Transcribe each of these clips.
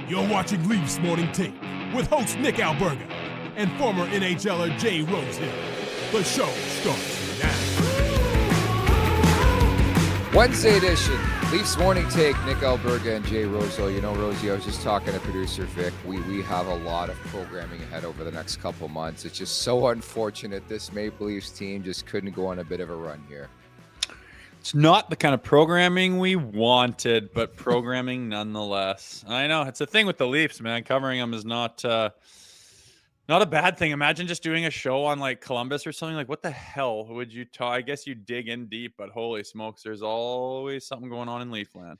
You're watching Leafs Morning Take with host Nick Alberga and former NHLer Jay Rosehill. The show starts now. Wednesday edition, Leafs Morning Take, Nick Alberga and Jay Rosehill. You know, Rosie, I was just talking to producer Vic. We have a lot of programming ahead over the next couple months. It's just so unfortunate this Maple Leafs team just couldn't go on a bit of a run here. It's not the kind of programming we wanted, but programming nonetheless. I know it's a thing with the Leafs, man. Covering them is not a bad thing. Imagine just doing a show on like Columbus or something. Like, what the hell would you talk? I guess you dig in deep, but holy smokes, there's always something going on in Leafland.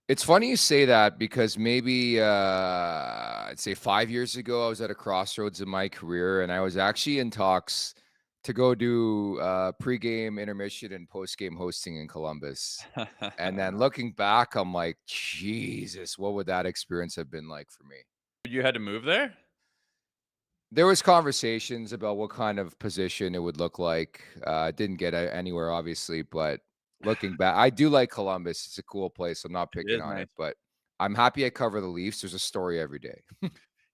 It's funny you say that because maybe I'd say 5 years ago, I was at a crossroads in my career, and I was actually in talks to go do pregame, intermission, and postgame hosting in Columbus. And then looking back, I'm like, Jesus, what would that experience have been like for me? You had to move there? There was conversations about what kind of position it would look like. Didn't get anywhere, obviously, but looking back, I do like Columbus. It's a cool place. I'm not picking on it, but I'm happy I cover the Leafs. There's a story every day.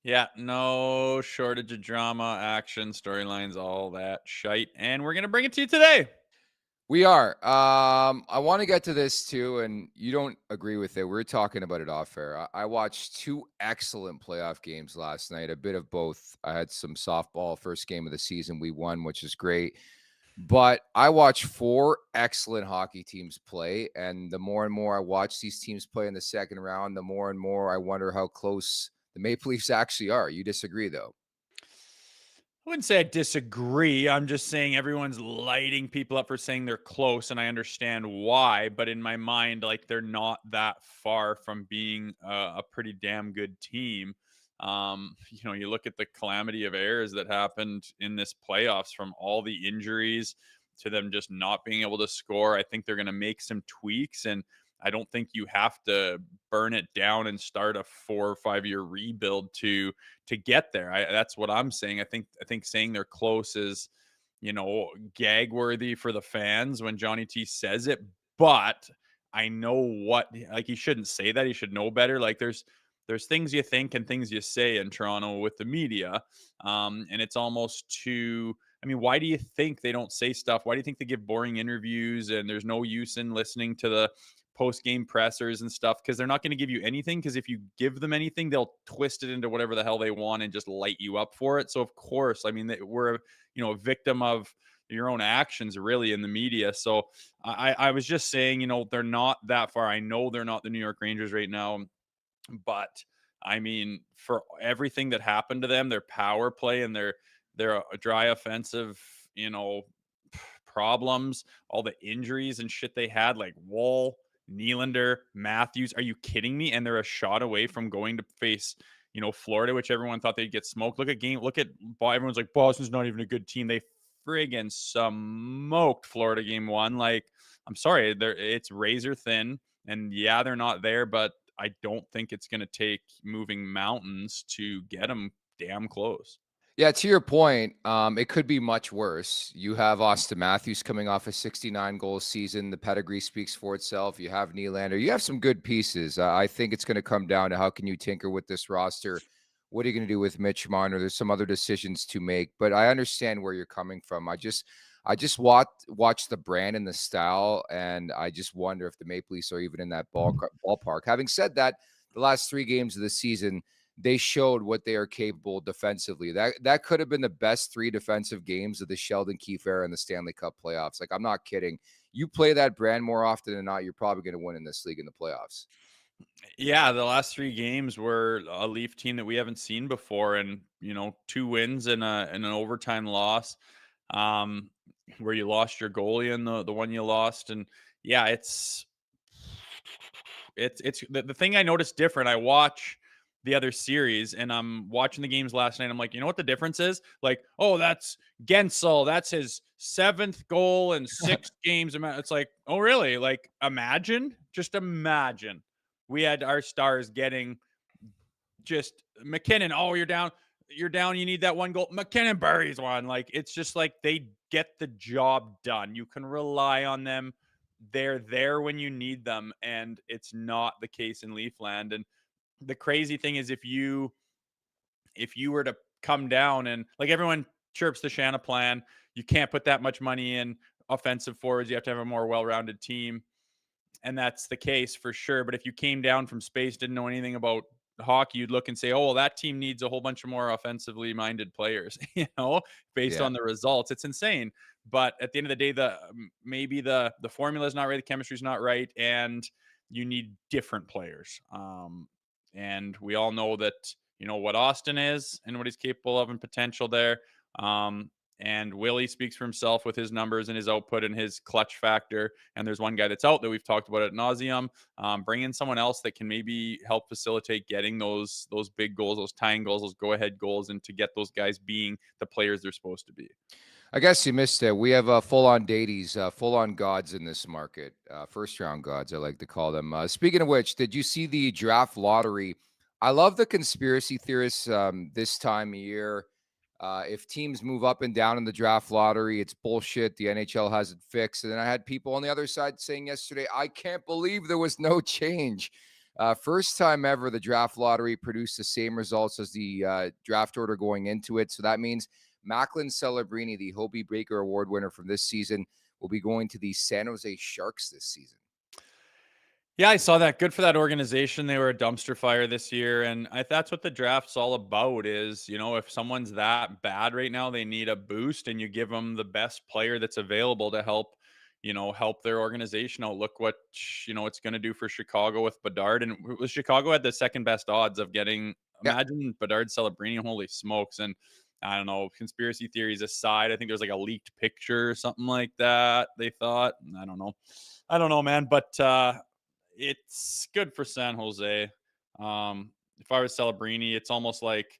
Yeah, no shortage of drama, action, storylines, all that shite. And we're going to bring it to you today. We are. I want to get to this too, and you don't agree with it. We're talking about it off air. I watched two excellent playoff games last night, a bit of both. I had some softball, first game of the season. We won, which is great. But I watched four excellent hockey teams play, and the more and more I watch these teams play in the second round, the more and more I wonder how close the Maple Leafs actually are. You disagree, though? I wouldn't say I disagree. I'm just saying everyone's lighting people up for saying they're close, and I understand why. But in my mind, like, they're not that far from being a pretty damn good team. You look at the calamity of errors that happened in this playoffs, from all the injuries to them just not being able to score. I think they're going to make some tweaks, and I don't think you have to burn it down and start a 4 or 5 year rebuild to get there. That's what I'm saying. I think saying they're close is, gag worthy for the fans when Johnny T says it. But I know he shouldn't say that. He should know better. Like, there's things you think and things you say in Toronto with the media. And it's almost too, why do you think they don't say stuff? Why do you think they give boring interviews and there's no use in listening to the post-game pressers and stuff? Because they're not going to give you anything, because if you give them anything, they'll twist it into whatever the hell they want and just light you up for it. So of course, we're a victim of your own actions, really, in the media. So I was just saying, they're not that far. I know they're not the New York Rangers right now, but for everything that happened to them, their power play and their dry offensive, problems, all the injuries and shit they had, like Wall, Nylander, Matthews. Are you kidding me? And they're a shot away from going to face, Florida, which everyone thought they'd get smoked. Look at everyone's like, Boston's not even a good team. They friggin' smoked Florida game one. Like, I'm sorry, it's razor thin. And yeah, they're not there, but I don't think it's going to take moving mountains to get them damn close. Yeah, to your point, it could be much worse. You have Austin Matthews coming off a 69-goal season. The pedigree speaks for itself. You have Nylander. You have some good pieces. I think it's going to come down to how can you tinker with this roster? What are you going to do with Mitch Marner? There's some other decisions to make, but I understand where you're coming from. I just watch the brand and the style, and I just wonder if the Maple Leafs are even in that ballpark. Having said that, the last 3 games of the season, they showed what they are capable defensively. That could have been the best 3 defensive games of the Sheldon Keefe era in the Stanley Cup playoffs. Like, I'm not kidding. You play that brand more often than not, you're probably going to win in this league in the playoffs. Yeah, the last 3 games were a Leaf team that we haven't seen before, and 2 wins and an overtime loss, where you lost your goalie in the one you lost. And yeah, it's the thing I noticed different. I watch the other series, and I'm watching the games last night. I'm like, you know what the difference is? Like, oh, that's Gensel. That's his 7th goal in 6 games. It's like, oh, really? Like, just imagine we had our stars getting just McKinnon. Oh, you're down. You need that one goal. McKinnon buries one. Like, it's just like they get the job done. You can rely on them. They're there when you need them, and it's not the case in Leafland. And the crazy thing is if you were to come down and like everyone chirps the Shanna plan, you can't put that much money in offensive forwards. You have to have a more well-rounded team. And that's the case for sure. But if you came down from space, didn't know anything about hockey, you'd look and say, oh, well, that team needs a whole bunch of more offensively minded players, based Yeah. on the results. It's insane. But at the end of the day, maybe the formula is not right, the chemistry is not right, and you need different players. And we all know that, what Austin is and what he's capable of and potential there. And Willie speaks for himself with his numbers and his output and his clutch factor. And there's one guy that's out that we've talked about at nauseum. Bring in someone else that can maybe help facilitate getting those big goals, those tying goals, those go-ahead goals, and to get those guys being the players they're supposed to be. I guess you missed it. We have full-on deities, full-on gods in this market. First-round gods, I like to call them. Speaking of which, did you see the draft lottery? I love the conspiracy theorists this time of year. If teams move up and down in the draft lottery, it's bullshit. The NHL has it fixed. And then I had people on the other side saying yesterday, I can't believe there was no change. First time ever, the draft lottery produced the same results as the draft order going into it. So that means Macklin Celebrini, the Hobie Baker Award winner from this season, will be going to the San Jose Sharks this season. Yeah, I saw that. Good for that organization. They were a dumpster fire this year. And that's what the draft's all about is, if someone's that bad right now, they need a boost and you give them the best player that's available to help, help their organization out. Look what, it's going to do for Chicago with Bedard. And Chicago had the second best odds of getting, imagine Bedard Celebrini, holy smokes. And I don't know, conspiracy theories aside, I think there's like a leaked picture or something like that. They thought, I don't know, man. But, it's good for San Jose. If I was Celebrini, it's almost like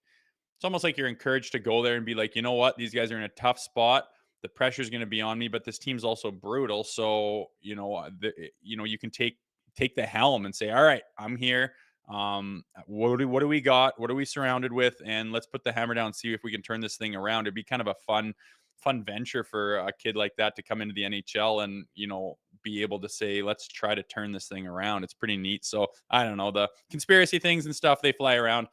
you're encouraged to go there and be like, you know what, these guys are in a tough spot. The pressure is going to be on me, but this team's also brutal. So you can take the helm and say, all right, I'm here. What do we got? What are we surrounded with? And let's put the hammer down and see if we can turn this thing around. It'd be kind of a fun venture for a kid like that to come into the NHL and, be able to say, let's try to turn this thing around. It's pretty neat. So I don't know, the conspiracy things and stuff, they fly around.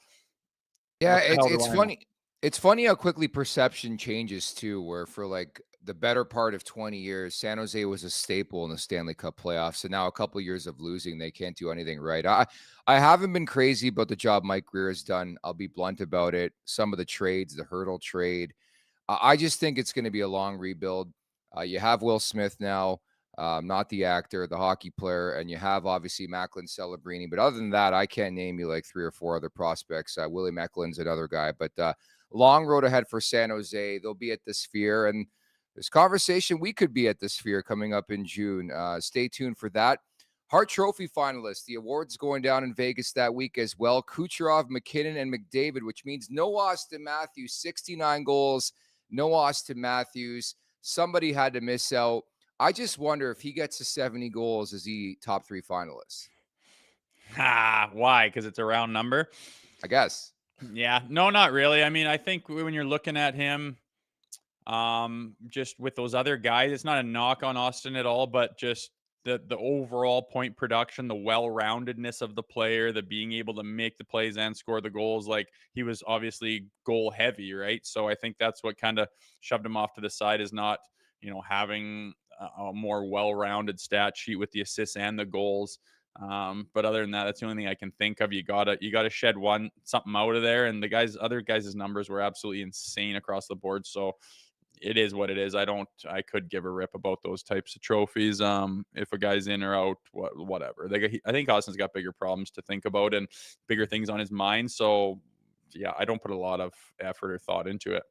Yeah, it's funny. It's funny how quickly perception changes too, where for like the better part of 20 years, San Jose was a staple in the Stanley Cup playoffs. And now a couple of years of losing, they can't do anything right. I haven't been crazy about the job Mike Greer has done. I'll be blunt about it. Some of the trades, the Hurdle trade, I just think it's going to be a long rebuild. You have Will Smith now, not the actor, the hockey player, and you have obviously Macklin Celebrini. But other than that, I can't name you like 3 or 4 other prospects. Willie Mecklin's another guy. But long road ahead for San Jose. They'll be at the Sphere, and there's conversation we could be at the Sphere coming up in June. Stay tuned for that. Hart Trophy finalists. The awards going down in Vegas that week as well. Kucherov, McKinnon, and McDavid, which means no Austin Matthews, 69 goals. No Austin Matthews. Somebody had to miss out. I just wonder if he gets to 70 goals, is he top 3 finalists? Why? Because it's a round number? I guess. Yeah. No, not really. I mean, I think when you're looking at him, just with those other guys, it's not a knock on Austin at all, but just the overall point production, the well-roundedness of the player, the being able to make the plays and score the goals. Like, he was obviously goal heavy, right? So I think that's what kind of shoved him off to the side, is not, having a more well-rounded stat sheet with the assists and the goals. But other than that, that's the only thing I can think of. You gotta shed something out of there. And other guys' numbers were absolutely insane across the board. So it is what it is. I could give a rip about those types of trophies. If a guy's in or out, whatever. I think Austin's got bigger problems to think about and bigger things on his mind. So yeah, I don't put a lot of effort or thought into it.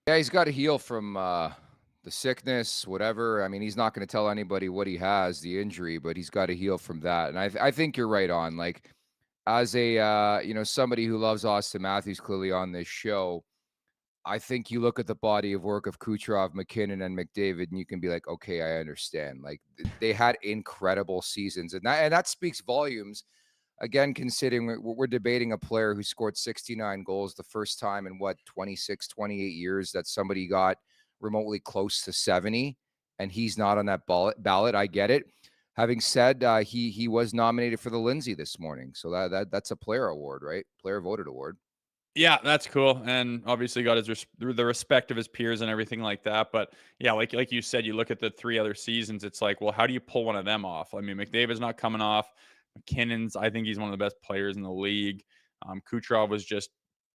Yeah, he's got to heal from the sickness, whatever. I mean, he's not going to tell anybody what he has, the injury, but he's got to heal from that. And I think you're right on. Like, as a somebody who loves Austin Matthews clearly on this show, I think you look at the body of work of Kucherov, McKinnon, and McDavid, and you can be like, okay, I understand. Like, they had incredible seasons, and that speaks volumes. Again, considering we're debating a player who scored 69 goals the first time in 26, 28 years that somebody got remotely close to 70, and he's not on that ballot. I get it. Having said, he was nominated for the Lindsay this morning, so that's a player award, right? Player voted award. Yeah, that's cool, and obviously got his the respect of his peers and everything like that. But yeah, like you said, you look at the 3 other seasons. It's like, well, how do you pull one of them off? I mean, McDavid's not coming off. McKinnon's, I think he's one of the best players in the league. Kucherov was just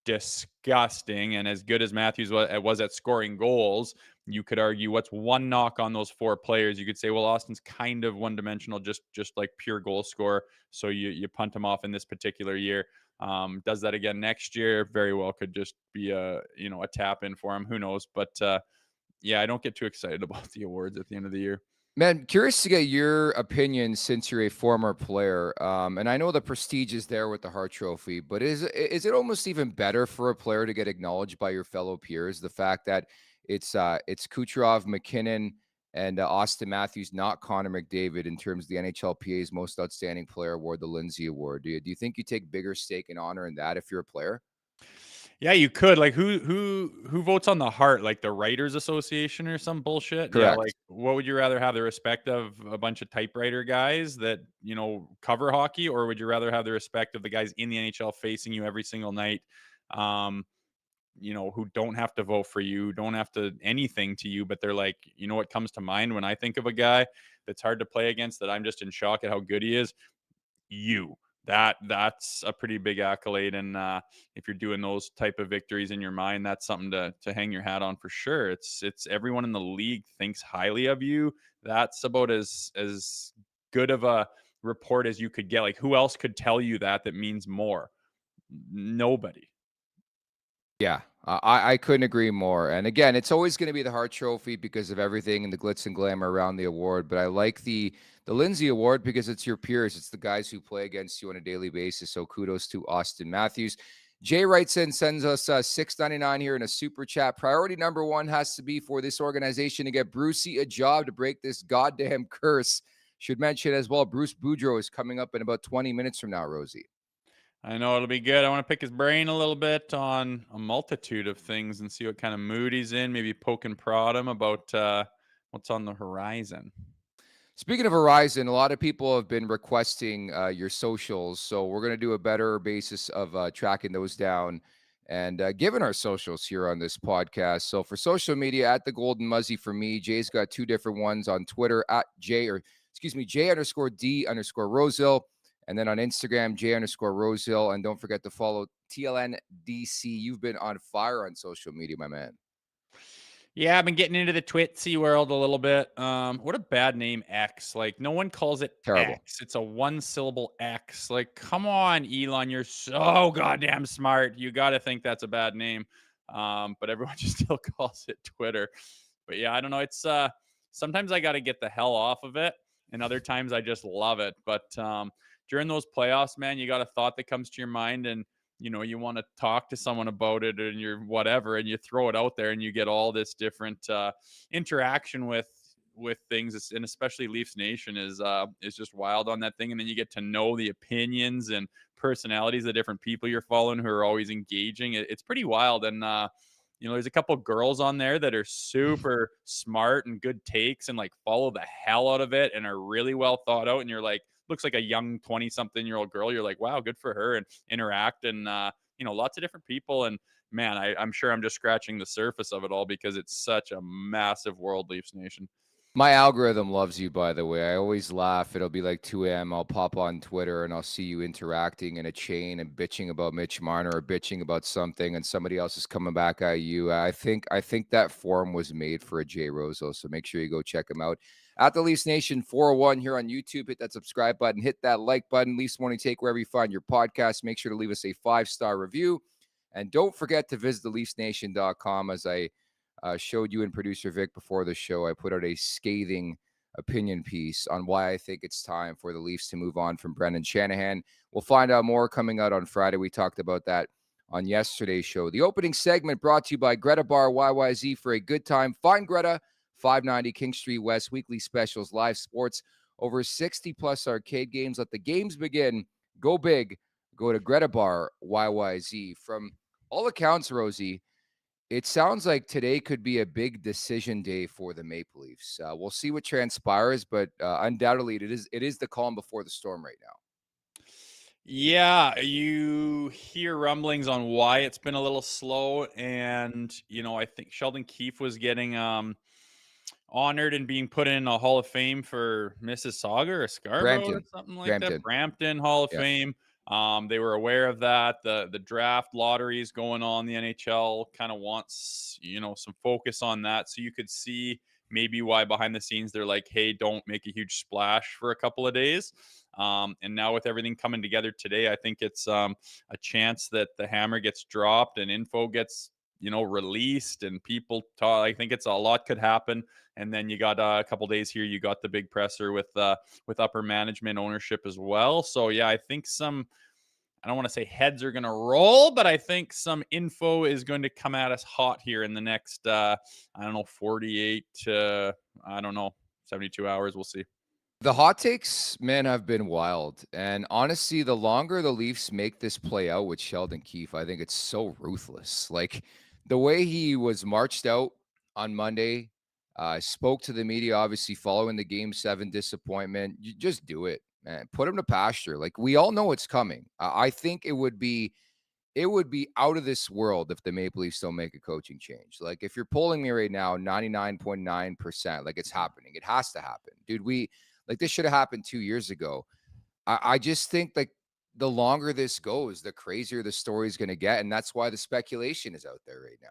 disgusting, and as good as Matthews was at scoring goals, you could argue what's one knock on those 4 players. You could say, well, Austin's kind of one dimensional, just like pure goal scorer. So you punt him off in this particular year. Does that again next year? Very well could just be a tap in for him. Who knows? But yeah, I don't get too excited about the awards at the end of the year. Man, curious to get your opinion since you're a former player. And I know the prestige is there with the Hart Trophy, but is it almost even better for a player to get acknowledged by your fellow peers? The fact that it's Kucherov, McKinnon, and Austin Matthews, not Connor McDavid, in terms of the NHLPA's Most Outstanding Player Award, the Lindsay Award. Do you think you take bigger stake and honor in that if you're a player? Yeah, you could. Like, who votes on the Hart? Like the Writers Association or some bullshit? Yeah, like Correct. what would you rather have, the respect of a bunch of typewriter guys that cover hockey, or would you rather have the respect of the guys in the NHL facing you every single night? Who don't have to vote for you, don't have to anything to you, but they're like, what comes to mind when I think of a guy that's hard to play against, that I'm just in shock at how good he is? You. That's a pretty big accolade, and if you're doing those type of victories in your mind, that's something to hang your hat on for sure. It's everyone in the league thinks highly of you. That's about as good of a report as you could get. Like, who else could tell you that means more? Nobody. Yeah, I couldn't agree more. And again, it's always going to be the Hart Trophy because of everything and the glitz and glamour around the award. But I like the Lindsay Award because it's your peers. It's the guys who play against you on a daily basis. So kudos to Austin Matthews. Jay writes in, sends us $6.99 here in a super chat. Priority number 1 has to be for this organization to get Brucey a job to break this goddamn curse. Should mention as well, Bruce Boudreau is coming up in about 20 minutes from now, Rosie. I know it'll be good. I want to pick his brain a little bit on a multitude of things and see what kind of mood he's in. Maybe poke and prod him about what's on the horizon. Speaking of Horizon, a lot of people have been requesting your socials, so we're going to do a better basis of tracking those down and giving our socials here on this podcast. So for social media, at the Golden Muzzy for me, Jay's got 2 different ones on Twitter at J_D_Rosehill, and then on Instagram, J_Rosehill, and don't forget to follow TLNDC. You've been on fire on social media, my man. Yeah, I've been getting into the Twitsy world a little bit. What a bad name, X. Like, no one calls it Terrible. X. It's a 1-syllable X. Like, come on, Elon, you're so goddamn smart. You got to think that's a bad name. But everyone just still calls it Twitter. But yeah, I don't know. It's sometimes I got to get the hell off of it, and other times I just love it. But during those playoffs, man, you got a thought that comes to your mind, and you want to talk to someone about it, and you're whatever, and you throw it out there, and you get all this different interaction with things, and especially Leafs Nation is just wild on that thing. And then you get to know the opinions and personalities of different people you're following who are always engaging. It's pretty wild. And there's a couple girls on there that are super smart and good takes and like follow the hell out of it and are really well thought out. And you're like, looks like a young 20-something-year-old girl. You're like, wow, good for her, and interact, and lots of different people. And man, I'm sure I'm just scratching the surface of it all because it's such a massive world, Leafs Nation. My algorithm loves you, by the way. I always laugh. It'll be like 2 a.m. I'll pop on Twitter and I'll see you interacting in a chain and bitching about Mitch Marner or bitching about something, and somebody else is coming back at you. I think that forum was made for a Jay Rosehill, so make sure you go check him out. At the Leafs Nation 401 here on YouTube. Hit that subscribe button. Hit that like button. Leafs Morning Take wherever you find your podcast. Make sure to leave us a 5-star review. And don't forget to visit theleafsnation.com. As I showed you and producer Vic before the show, I put out a scathing opinion piece on why I think it's time for the Leafs to move on from Brendan Shanahan. We'll find out more coming out on Friday. We talked about that on yesterday's show. The opening segment brought to you by Greta Bar YYZ. For a good time, find Greta, 590 King Street West. Weekly specials, live sports, over 60-plus arcade games. Let the games begin. Go big. Go to Greta Bar YYZ. From all accounts, Rosie, It sounds like today could be a big decision day for the Maple Leafs. We'll see what transpires, but undoubtedly it is the calm before the storm right now. Yeah, you hear rumblings on why it's been a little slow, and I think Sheldon Keefe was getting honored and being put in a Hall of Fame for Mississauga or Scarborough or Brampton, something like that. Brampton. Brampton Hall of Yeah. Fame. They were aware of that. The draft lotteries going on. The NHL kind of wants some focus on that, so you could see maybe why behind the scenes they're like, hey, don't make a huge splash for a couple of days. And now with everything coming together today, I think it's a chance that the hammer gets dropped and info gets released and people talk. I think it's a lot could happen. And then you got a couple days here. You got the big presser with upper management ownership as well. So yeah, I think I don't want to say heads are going to roll, but I think some info is going to come at us hot here in the next, 48 to, 72 hours. We'll see. The hot takes, man, have been wild. And honestly, the longer the Leafs make this play out with Sheldon Keefe, I think it's so ruthless. Like the way he was marched out on Monday, spoke to the media, obviously following the Game 7 disappointment. You just do it, man. Put him to pasture. Like we all know it's coming. I think it would be out of this world if the Maple Leafs don't make a coaching change. Like if you're polling me right now, 99.9%, like it's happening. It has to happen. Dude, this should have happened 2 years ago. I just think like the longer this goes, the crazier the story's gonna get. And that's why the speculation is out there right now.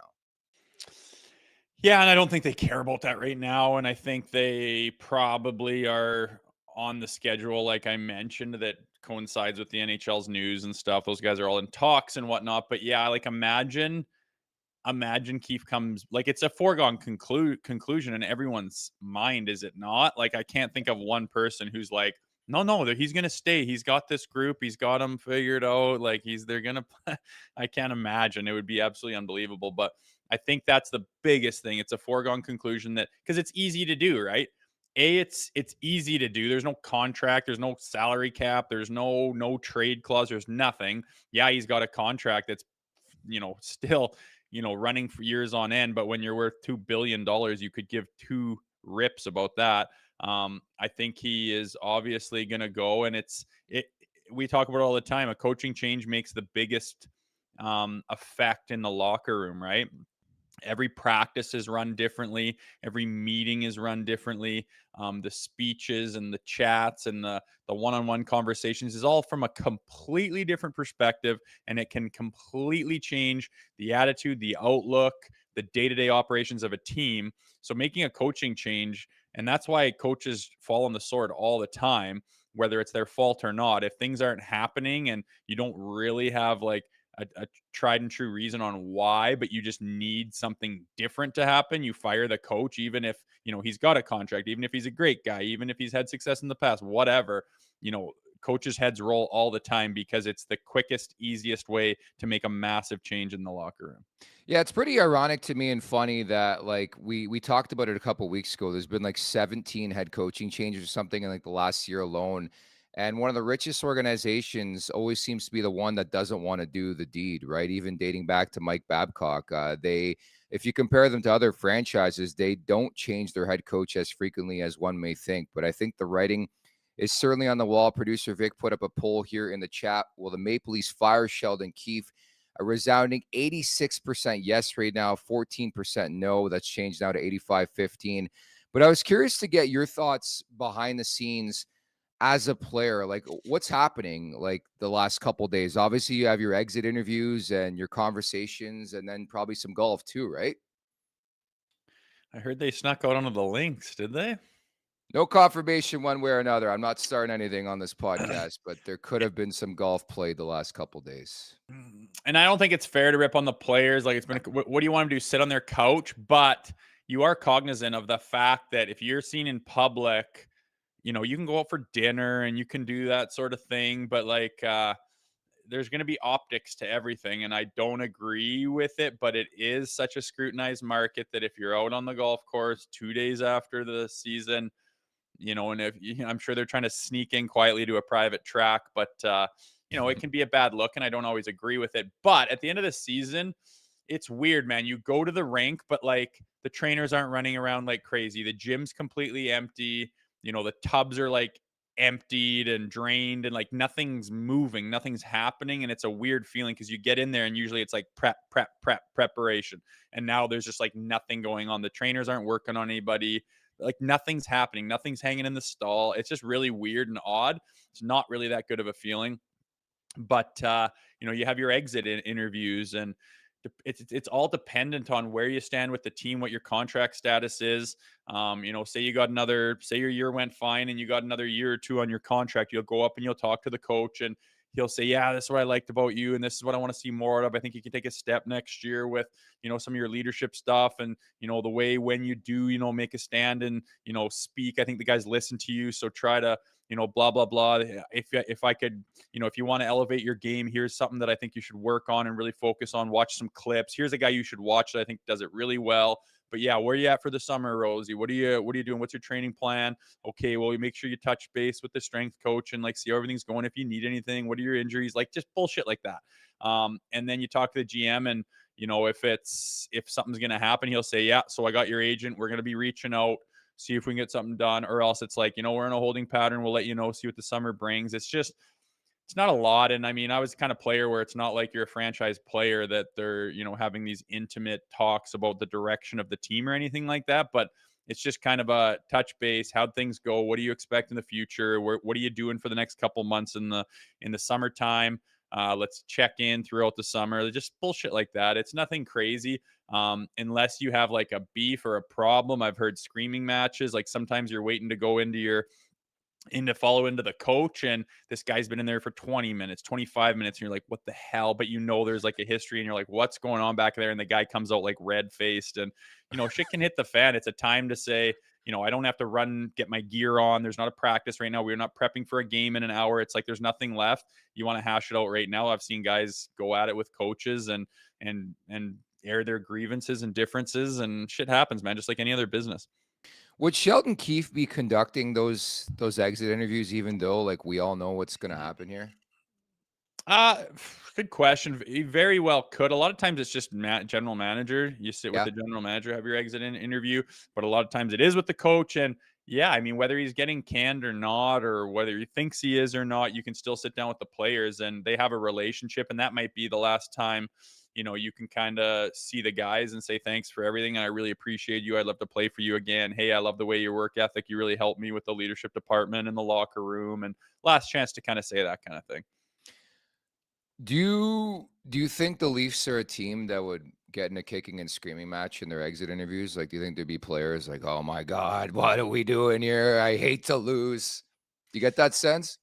Yeah, and I don't think they care about that right now. And I think they probably are on the schedule, like I mentioned, that coincides with the NHL's news and stuff. Those guys are all in talks and whatnot. But yeah, like imagine Keefe comes, like it's a foregone conclusion in everyone's mind, is it not? Like I can't think of one person who's like, no, he's gonna stay. He's got this group. He's got them figured out. Like they're gonna. I can't imagine. It would be absolutely unbelievable. But I think that's the biggest thing. It's a foregone conclusion that because it's easy to do, right? It's easy to do. There's no contract. There's no salary cap. There's no trade clause. There's nothing. Yeah, he's got a contract that's still running for years on end. But when you're worth $2 billion, you could give two rips about that. I think he is obviously going to go, and we talk about it all the time. A coaching change makes the biggest effect in the locker room, right? Every practice is run differently. Every meeting is run differently. The speeches and the chats and the one-on-one conversations is all from a completely different perspective, and it can completely change the attitude, the outlook, the day-to-day operations of a team. So making a coaching change, and that's why coaches fall on the sword all the time, whether it's their fault or not. If things aren't happening and you don't really have like a tried and true reason on why, but you just need something different to happen, you fire the coach, even if he's got a contract, even if he's a great guy, even if he's had success in the past, whatever. Coaches' heads roll all the time because it's the quickest, easiest way to make a massive change in the locker room. Yeah, it's pretty ironic to me and funny that like we talked about it a couple weeks ago. There's been like 17 head coaching changes or something in like the last year alone. And one of the richest organizations always seems to be the one that doesn't want to do the deed, right? Even dating back to Mike Babcock, if you compare them to other franchises, they don't change their head coach as frequently as one may think. But I think the writing is certainly on the wall. Producer Vic put up a poll here in the chat. Will the Maple Leafs fire Sheldon Keefe? A resounding 86% yes right now, 14% no. That's changed now to 85-15. But I was curious to get your thoughts behind the scenes as a player. Like what's happening like the last couple days? Obviously you have your exit interviews and your conversations and then probably some golf too, right? I heard they snuck out onto the links, did they? No confirmation one way or another. I'm not starting anything on this podcast, but there could have been some golf played the last couple days. And I don't think it's fair to rip on the players. Like what do you want them to do? Sit on their couch? But you are cognizant of the fact that if you're seen in public, you can go out for dinner and you can do that sort of thing. But like, there's going to be optics to everything. And I don't agree with it, but it is such a scrutinized market that if you're out on the golf course 2 days after the season, and if I'm sure they're trying to sneak in quietly to a private track, but it can be a bad look, and I don't always agree with it. But at the end of the season, it's weird, man. You go to the rink, but like the trainers aren't running around like crazy. The gym's completely empty. The tubs are like emptied and drained, and like nothing's moving, nothing's happening. And it's a weird feeling because you get in there and usually it's like preparation. And now there's just like nothing going on. The trainers aren't working on anybody. Like nothing's happening. Nothing's hanging in the stall. It's just really weird and odd. It's not really that good of a feeling. But you have your exit interviews, and it's all dependent on where you stand with the team, what your contract status is. Say your year went fine and you got another year or two on your contract, you'll go up and you'll talk to the coach, and he'll say, yeah, this is what I liked about you, and this is what I want to see more of. I think you can take a step next year with some of your leadership stuff, and the way when you do make a stand and speak, I think the guys listen to you. So try to blah blah blah. If I could, if you want to elevate your game, here's something that I think you should work on and really focus on. Watch some clips. Here's a guy you should watch that I think does it really well. But yeah, where are you at for the summer, Rosie? What are you doing? What's your training plan? Okay, well, you make sure you touch base with the strength coach and like see how everything's going. If you need anything, what are your injuries? Like just bullshit like that. And then you talk to the GM, and if something's gonna happen, he'll say, yeah, so I got your agent. We're gonna be reaching out, see if we can get something done, or else it's like, we're in a holding pattern. We'll let you know, see what the summer brings. It's not a lot. And I mean, I was the kind of player where it's not like you're a franchise player that they're, having these intimate talks about the direction of the team or anything like that. But it's just kind of a touch base. How'd things go? What do you expect in the future? What are you doing for the next couple months in the summertime? Let's check in throughout the summer. Just bullshit like that. It's nothing crazy. Unless you have like a beef or a problem. I've heard screaming matches. Like sometimes you're waiting to go follow into the coach, and this guy's been in there for 20 minutes, 25 minutes, and you're like, what the hell? But there's like a history, and you're like, what's going on back there? And the guy comes out like red faced, and shit can hit the fan. It's a time to say, I don't have to run, get my gear on. There's not a practice right now. We're not prepping for a game in an hour. It's like there's nothing left. You want to hash it out right now. I've seen guys go at it with coaches and air their grievances and differences, and shit happens, man, just like any other business. Would Sheldon Keefe be conducting those exit interviews, even though like we all know what's going to happen here? Good question. He very well could. A lot of times it's just general manager. You sit with the general manager, have your exit interview, but a lot of times it is with the coach. And yeah, I mean, whether he's getting canned or not, or whether he thinks he is or not, you can still sit down with the players and they have a relationship. And that might be the last time you can kind of see the guys and say, thanks for everything. And I really appreciate you. I'd love to play for you again. Hey, I love the way your work ethic. You really helped me with the leadership department and the locker room, and last chance to kind of say that kind of thing. Do you think the Leafs are a team that would get in a kicking and screaming match in their exit interviews? Like, do you think there'd be players like, oh my God, what are we doing here? I hate to lose. Do you get that sense?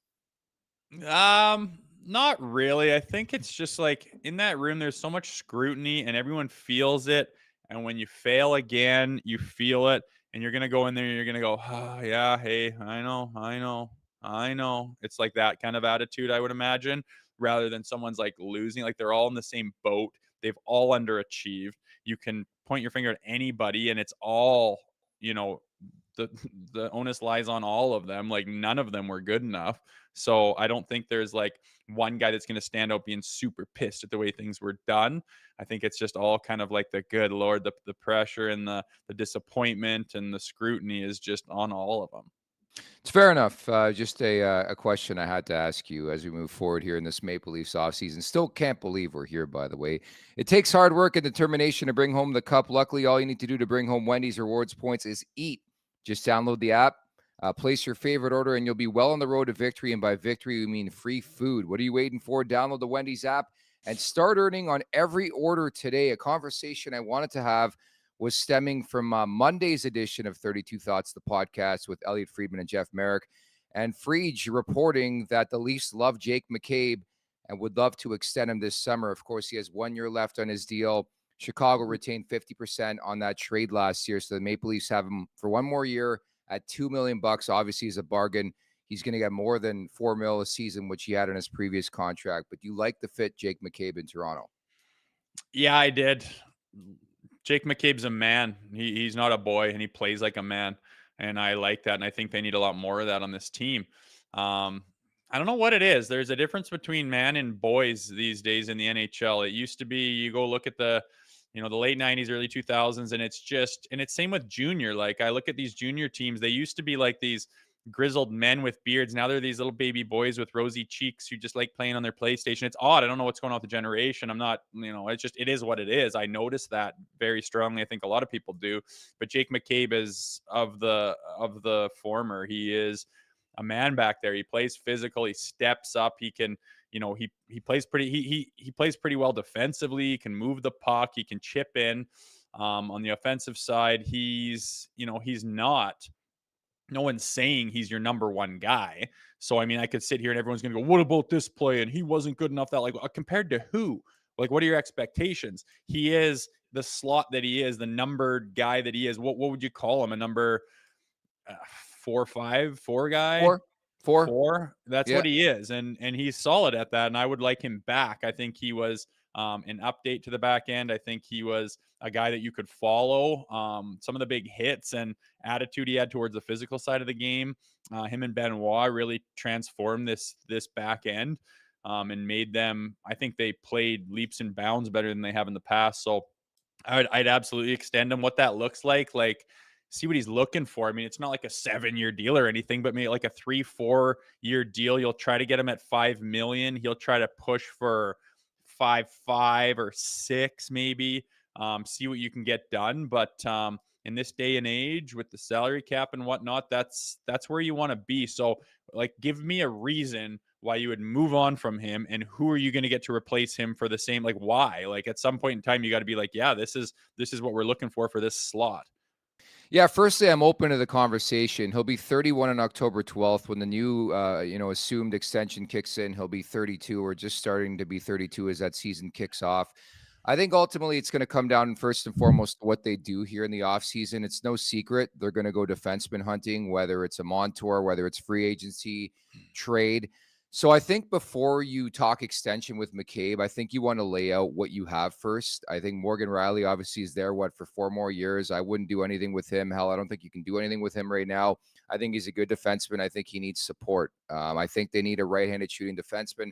Not really. I think it's just like in that room, there's so much scrutiny and everyone feels it. And when you fail again, you feel it. And you're going to go in there and you're going to go, oh, yeah, hey, I know. It's like that kind of attitude, I would imagine, rather than someone's like losing. Like they're all in the same boat. They've all underachieved. You can point your finger at anybody and it's all, the onus lies on all of them. Like none of them were good enough. So I don't think there's like one guy that's going to stand out being super pissed at the way things were done. I think it's just all kind of like the good Lord, the pressure and the disappointment and the scrutiny is just on all of them. It's fair enough. Just a question I had to ask you as we move forward here in this Maple Leafs offseason. Still can't believe we're here, by the way. It takes hard work and determination to bring home the cup. Luckily, all you need to do to bring home Wendy's rewards points is eat. Just download the app, place your favorite order, and you'll be well on the road to victory. And by victory, we mean free food. What are you waiting for? Download the Wendy's app and start earning on every order today. A conversation I wanted to have was stemming from Monday's edition of 32 Thoughts, the podcast with Elliotte Friedman and Jeff Merrick. And Friedge reporting that the Leafs love Jake McCabe and would love to extend him this summer. Of course, he has 1 year left on his deal. Chicago retained 50% on that trade last year. So the Maple Leafs have him for 1 more year at $2 million. Obviously, he's a bargain. He's going to get more than $4 million a season, which he had in his previous contract. But you like the fit, Jake McCabe in Toronto? Yeah, I did. Jake McCabe's a man. He's not a boy, and he plays like a man. And I like that. And I think they need a lot more of that on this team. I don't know what it is. There's a difference between man and boys these days in the NHL. It used to be you go look at the the late 90s, early 2000s. And it's same with junior. Like, I look at these junior teams, they used to be like these grizzled men with beards. Now they're these little baby boys with rosy cheeks who just like playing on their PlayStation. It's odd. I don't know what's going on with the generation. I'm not, it is what it is. I notice that very strongly. I think a lot of people do. But Jake McCabe is of the former. He is a man back there. He plays physical. He steps up. He can, he plays pretty. He plays pretty well defensively. He can move the puck. He can chip in. On the offensive side, he's not. No one's saying he's your number one guy. So, I mean, I could sit here and everyone's going to go, what about this play? And he wasn't good enough. That, like, compared to who? Like, what are your expectations? He is the slot that he is, the numbered guy that he is. What would you call him? A number 4 guy? Four. That's Yeah. what he is. And he's solid at that. And I would like him back. I think he was an update to the back end. I think he was a guy that you could follow. Some of the big hits and attitude he had towards the physical side of the game. Him and Benoit really transformed this back end and made them, I think they played leaps and bounds better than they have in the past. So I'd absolutely extend him. What that looks like, see what he's looking for. I mean, it's not like a 7-year deal or anything, but maybe like a 3-4 year deal. You'll try to get him at $5 million. He'll try to push for 5.5 or 6, maybe. See what you can get done. But in this day and age with the salary cap and whatnot, that's where you want to be. So, like, give me a reason why you would move on from him, and who are you going to get to replace him for the same, like, why? Like, at some point in time, you got to be like, yeah, this is what we're looking for this slot. Yeah, firstly, I'm open to the conversation. He'll be 31 on October 12th when the new, assumed extension kicks in. He'll be 32 or just starting to be 32 as that season kicks off. I think ultimately it's going to come down first and foremost to what they do here in the offseason. It's no secret they're going to go defenseman hunting, whether it's a Montour, whether it's free agency, trade. So I think before you talk extension with McCabe, I think you want to lay out what you have first. I think Morgan Riley obviously is there, for 4 more years. I wouldn't do anything with him. Hell, I don't think you can do anything with him right now. I think he's a good defenseman. I think he needs support. I think they need a right-handed shooting defenseman.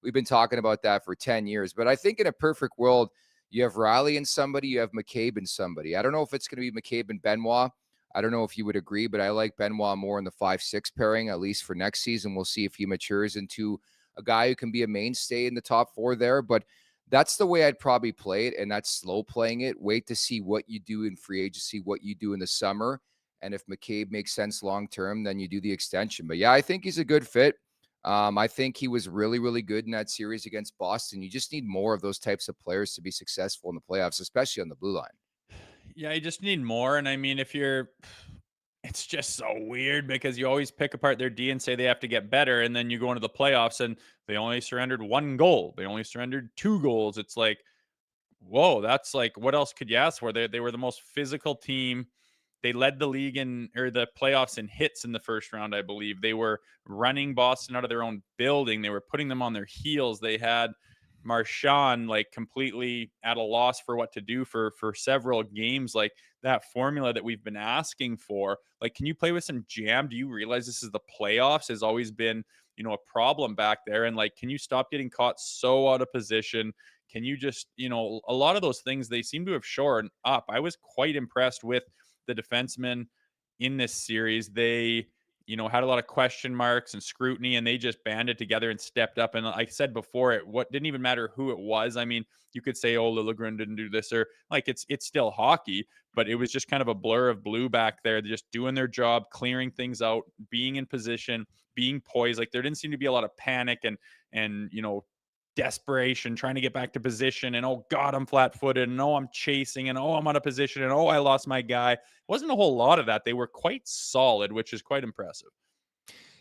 We've been talking about that for 10 years. But I think in a perfect world, you have Riley and somebody, you have McCabe and somebody. I don't know if it's going to be McCabe and Benoit. I don't know if you would agree, but I like Benoit more in the 5-6 pairing, at least for next season. We'll see if he matures into a guy who can be a mainstay in the top 4 there. But that's the way I'd probably play it, and that's slow playing it. Wait to see what you do in free agency, what you do in the summer. And if McCabe makes sense long-term, then you do the extension. But yeah, I think he's a good fit. I think he was really, really good in that series against Boston. You just need more of those types of players to be successful in the playoffs, especially on the blue line. Yeah, you just need more. And I mean, it's just so weird because you always pick apart their D and say they have to get better. And then you go into the playoffs and they only surrendered 1 goal. They only surrendered 2 goals. It's like, whoa, that's like, what else could you ask for? They were the most physical team. They led the league or the playoffs in hits in the first round, I believe. They were running Boston out of their own building. They were putting them on their heels. They had Marchand like completely at a loss for what to do for several games. Like, that formula that we've been asking for, like, can you play with some jam? Do you realize this is the playoffs? Has always been, a problem back there. And like, can you stop getting caught so out of position? Can you just, a lot of those things, they seem to have shored up. I was quite impressed with the defensemen in this series. They, had a lot of question marks and scrutiny, and they just banded together and stepped up. And like I said before, what didn't even matter who it was. I mean, you could say, oh, Liljegren didn't do this, or like, it's still hockey, but it was just kind of a blur of blue back there, just doing their job, clearing things out, being in position, being poised. Like, there didn't seem to be a lot of panic and desperation, trying to get back to position, and oh god, I'm flat-footed, and oh, I'm chasing, and oh, I'm out of position, and oh, I lost my guy. Wasn't a whole lot of that. They were quite solid, which is quite impressive.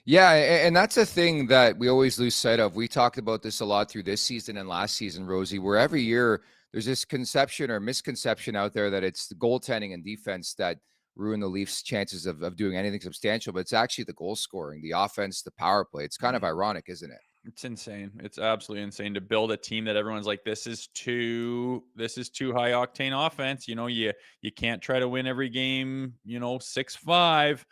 Yeah, and that's a thing that we always lose sight of. We talked about this a lot through this season and last season, Rosie, where every year there's this conception or misconception out there that it's the goaltending and defense that ruin the Leafs' chances of doing anything substantial, but it's actually the goal scoring, the offense, the power play. It's kind of ironic, isn't it? It's insane. It's absolutely insane to build a team that everyone's like, this is too high octane offense. You can't try to win every game, 6-5.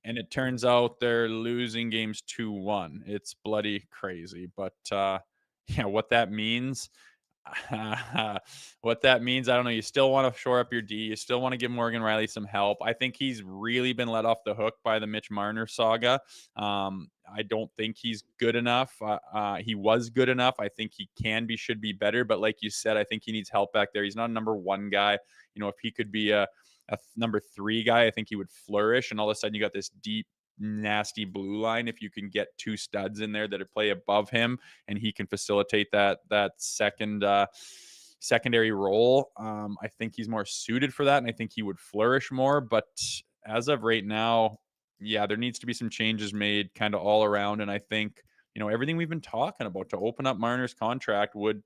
And it turns out they're losing games 2-1. It's bloody crazy. But yeah, what that means, What that means, I don't know. You still want to shore up your D. You still want to give Morgan Riley some help. I think he's really been let off the hook by the Mitch Marner saga. I don't think he's good enough. He was good enough. I think he should be better. But like you said, I think he needs help back there. He's not a number one guy. If he could be a number three guy, I think he would flourish. And all of a sudden, you got this deep, nasty blue line. If you can get two studs in there that play above him, and he can facilitate that secondary role, I think he's more suited for that, and I think he would flourish more. But as of right now, yeah, there needs to be some changes made kind of all around. And I think, everything we've been talking about to open up Marner's contract would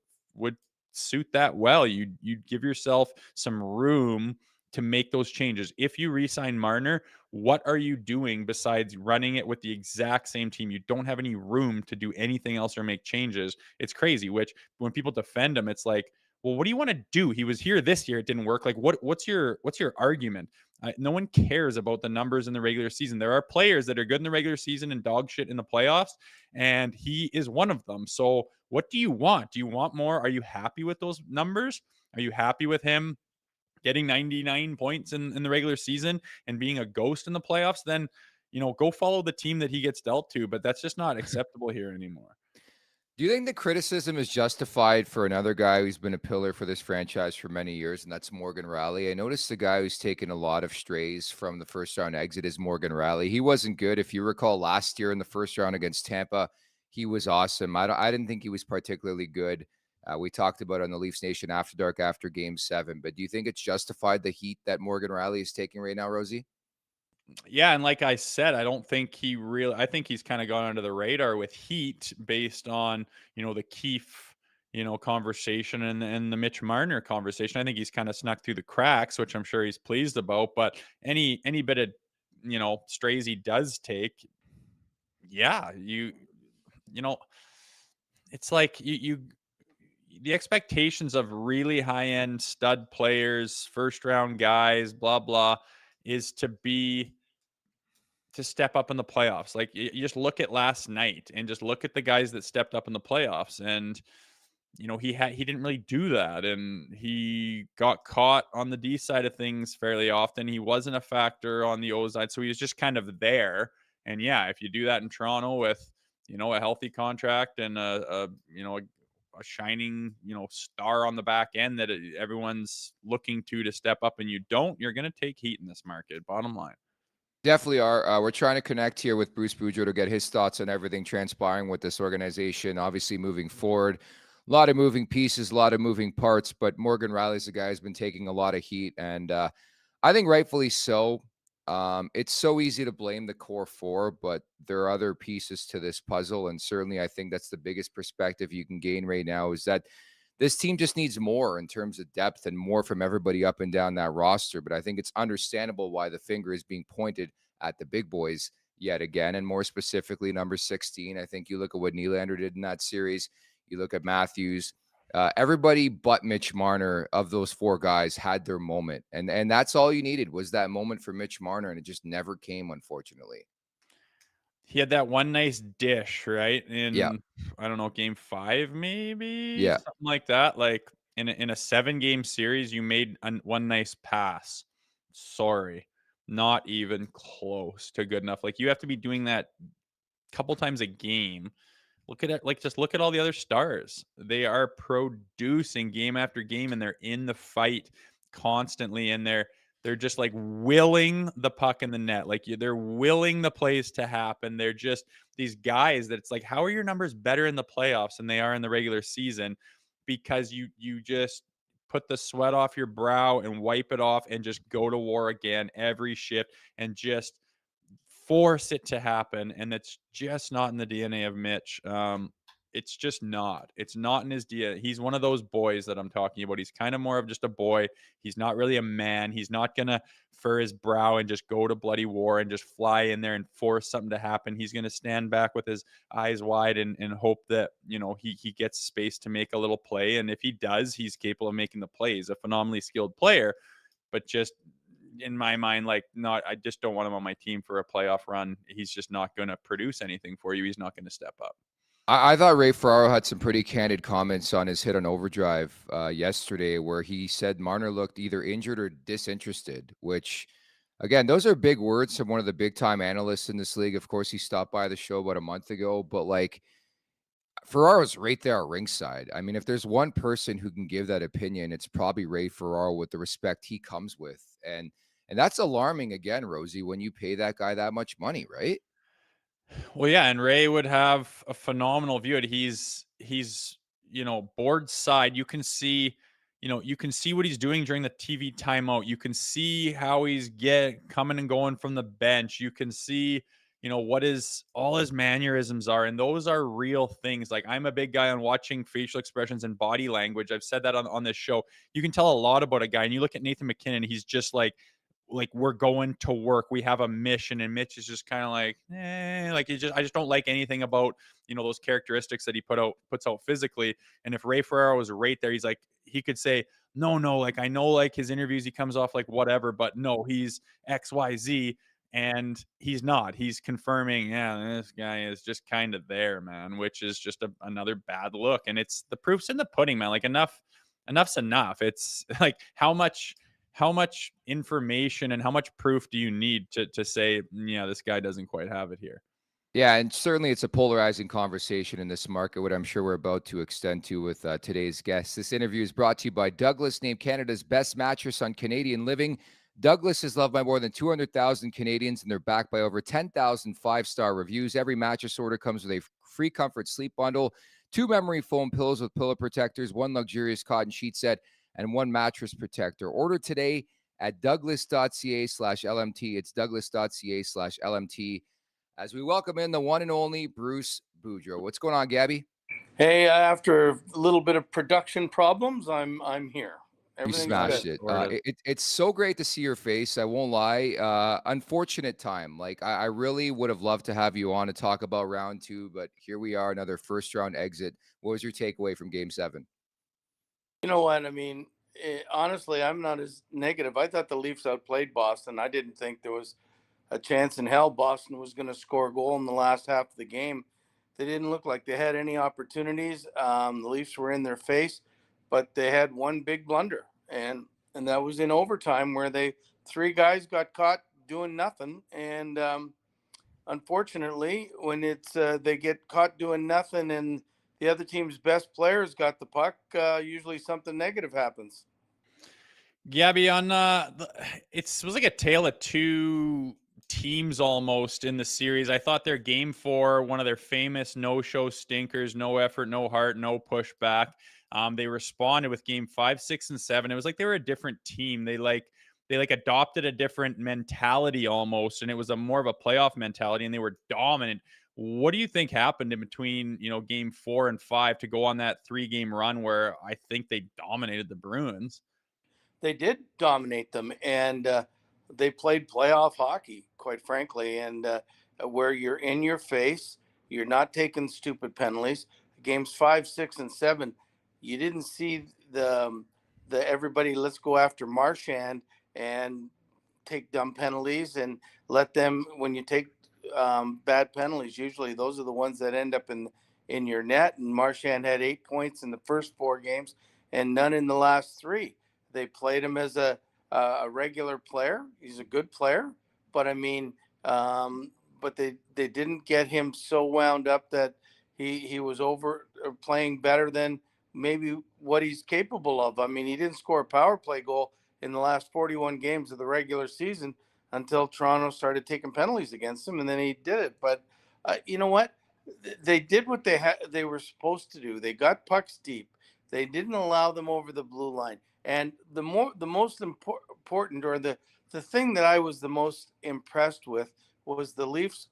suit that well. You'd give yourself some room to make those changes. If you re-sign Marner, what are you doing besides running it with the exact same team? You don't have any room to do anything else or make changes. It's crazy, which when people defend him, it's like, well, what do you want to do? He was here this year. It didn't work. Like, what's your argument? No one cares about the numbers in the regular season. There are players that are good in the regular season and dog shit in the playoffs, and he is one of them. So what do you want? Do you want more? Are you happy with those numbers? Are you happy with him getting 99 points in the regular season and being a ghost in the playoffs? Then, go follow the team that he gets dealt to. But that's just not acceptable here anymore. Do you think the criticism is justified for another guy who's been a pillar for this franchise for many years, and that's Morgan Riley? I noticed the guy who's taken a lot of strays from the first round exit is Morgan Riley. He wasn't good. If you recall last year in the first round against Tampa, he was awesome. I didn't think he was particularly good. We talked about it on the Leafs Nation After Dark after Game 7. But do you think it's justified, the heat that Morgan Riley is taking right now, Rosie? Yeah, and like I said, I don't think I think he's kind of gone under the radar with heat based on, the Keefe, conversation and the Mitch Marner conversation. I think he's kind of snuck through the cracks, which I'm sure he's pleased about. But any bit of, strays he does take, yeah, it's like the expectations of really high end stud players, first round guys, blah blah, is to step up in the playoffs. Like, you just look at last night and just look at the guys that stepped up in the playoffs, and he didn't really do that, and he got caught on the D side of things fairly often. He wasn't a factor on the O side, so he was just kind of there. And yeah, if you do that in Toronto with a healthy contract and a shining star on the back end that everyone's looking to step up, and you don't, you're going to take heat in this market. Bottom line. Definitely are. We're trying to connect here with Bruce Boudreau to get his thoughts on everything transpiring with this organization. Obviously, moving forward, a lot of moving pieces, a lot of moving parts. But Morgan Riley's a guy who's been taking a lot of heat, and I think rightfully so. It's so easy to blame the core four, but there are other pieces to this puzzle, and certainly I think that's the biggest perspective you can gain right now is that this team just needs more in terms of depth and more from everybody up and down that roster. But I think it's understandable why the finger is being pointed at the big boys yet again, and more specifically, number 16. I think you look at what Nylander did in that series. You look at Matthews. Everybody but Mitch Marner of those four guys had their moment. And that's all you needed was that moment for Mitch Marner, and it just never came, unfortunately. He had that one nice dish, right? Yeah. I don't know, game 5, maybe? Yeah. Something like that. Like, in a 7-game series, you made one nice pass. Sorry. Not even close to good enough. Like, you have to be doing that a couple times a game. Look at it. Like, just look at all the other stars. They are producing game after game, and they're in the fight constantly, and they're just like willing the puck in the net. Like, they're willing the plays to happen. They're just these guys that it's like, how are your numbers better in the playoffs than they are in the regular season? Because you just put the sweat off your brow and wipe it off and just go to war again every shift and just force it to happen. And that's just not in the DNA of Mitch. It's just not. It's not in his DNA. He's one of those boys that I'm talking about. He's kind of more of just a boy. He's not really a man. He's not going to fur his brow and just go to bloody war and just fly in there and force something to happen. He's going to stand back with his eyes wide and hope that, he gets space to make a little play. And if he does, he's capable of making the play. He's a phenomenally skilled player, but just in my mind, I just don't want him on my team for a playoff run. He's just not going to produce anything for you. He's not going to step up. I thought Ray Ferraro had some pretty candid comments on his hit on overdrive yesterday, where he said Marner looked either injured or disinterested, which, again, those are big words from one of the big time analysts in this league. Of course, he stopped by the show about a month ago, but like Ferraro's right there at ringside. I mean, if there's one person who can give that opinion, it's probably Ray Ferraro with the respect he comes with. And that's alarming again, Rosie, when you pay that guy that much money, right? Well, yeah, and Ray would have a phenomenal view. He's board side. You can see, you can see what he's doing during the TV timeout. You can see how he's coming and going from the bench. You can see, what his all his mannerisms are, and those are real things. Like, I'm a big guy on watching facial expressions and body language. I've said that on this show. You can tell a lot about a guy, and you look at Nathan McKinnon. He's just like we're going to work, we have a mission, and Mitch is just kind of like I just don't like anything about those characteristics that he puts out physically. And if Ray Ferraro was right there, he's like, he could say no, like, I know, like, his interviews he comes off like whatever, but no, he's XYZ. And he's not. He's confirming, yeah, this guy is just kind of there, man, which is just another bad look. And it's the proof's in the pudding, man. Like, enough's enough. It's like, how much information and how much proof do you need to say, yeah, this guy doesn't quite have it here? Yeah, and certainly it's a polarizing conversation in this market, what I'm sure we're about to extend to with today's guest. This interview is brought to you by Douglas, named Canada's best mattress on Canadian living. Douglas is loved by more than 200,000 Canadians, and they're backed by over 10,000 five-star reviews. Every mattress order comes with a free comfort sleep bundle, 2 memory foam pillows with pillow protectors, 1 luxurious cotton sheet set, and 1 mattress protector. Order today at douglas.ca/LMT. It's douglas.ca/LMT. As we welcome in the one and only Bruce Boudreau. What's going on, Gabby? Hey, after a little bit of production problems, I'm here. You smashed it. It's so great to see your face. I won't lie. Unfortunate time. Like, I really would have loved to have you on to talk about round 2, but here we are, another first round exit. What was your takeaway from Game 7? You know what? I mean, honestly, I'm not as negative. I thought the Leafs outplayed Boston. I didn't think there was a chance in hell Boston was going to score a goal in the last half of the game. They didn't look like they had any opportunities. The Leafs were in their face, but they had one big blunder, and that was in overtime, where 3 guys got caught doing nothing. And unfortunately, when it's they get caught doing nothing and the other team's best players got the puck, usually something negative happens. Gabby, on it was like a tale of two teams almost in the series. I thought their Game 4, one of their famous no-show stinkers, no effort, no heart, no pushback. They responded with Game 5, 6, and 7. It was like they were a different team. They adopted a different mentality almost, and it was more of a playoff mentality, and they were dominant. What do you think happened in between, Game 4 and 5 to go on that 3-game run where I think they dominated the Bruins? They did dominate them, and they played playoff hockey, quite frankly, and where you're in your face, you're not taking stupid penalties. Games 5, 6, and 7, you didn't see the everybody, let's go after Marchand and take dumb penalties and let them, when you take bad penalties, usually those are the ones that end up in your net. And Marchand had 8 points in the first 4 games and none in the last 3. They played him as a regular player. He's a good player, but I mean, but they didn't get him so wound up that he was over playing better than maybe what he's capable of. I mean, he didn't score a power play goal in the last 41 games of the regular season until Toronto started taking penalties against him, and then he did it. But you know what? They did what they were supposed to do. They got pucks deep. They didn't allow them over the blue line. And the most important, or the thing that I was the most impressed with, was the Leafs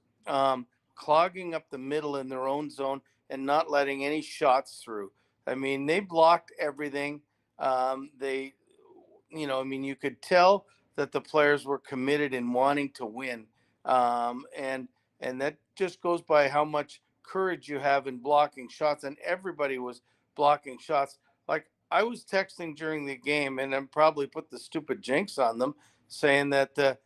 clogging up the middle in their own zone and not letting any shots through. I mean, they blocked everything. I mean, you could tell that the players were committed in wanting to win. And that just goes by how much courage you have in blocking shots. And everybody was blocking shots. Like, I was texting during the game, and I probably put the stupid jinx on them, saying that,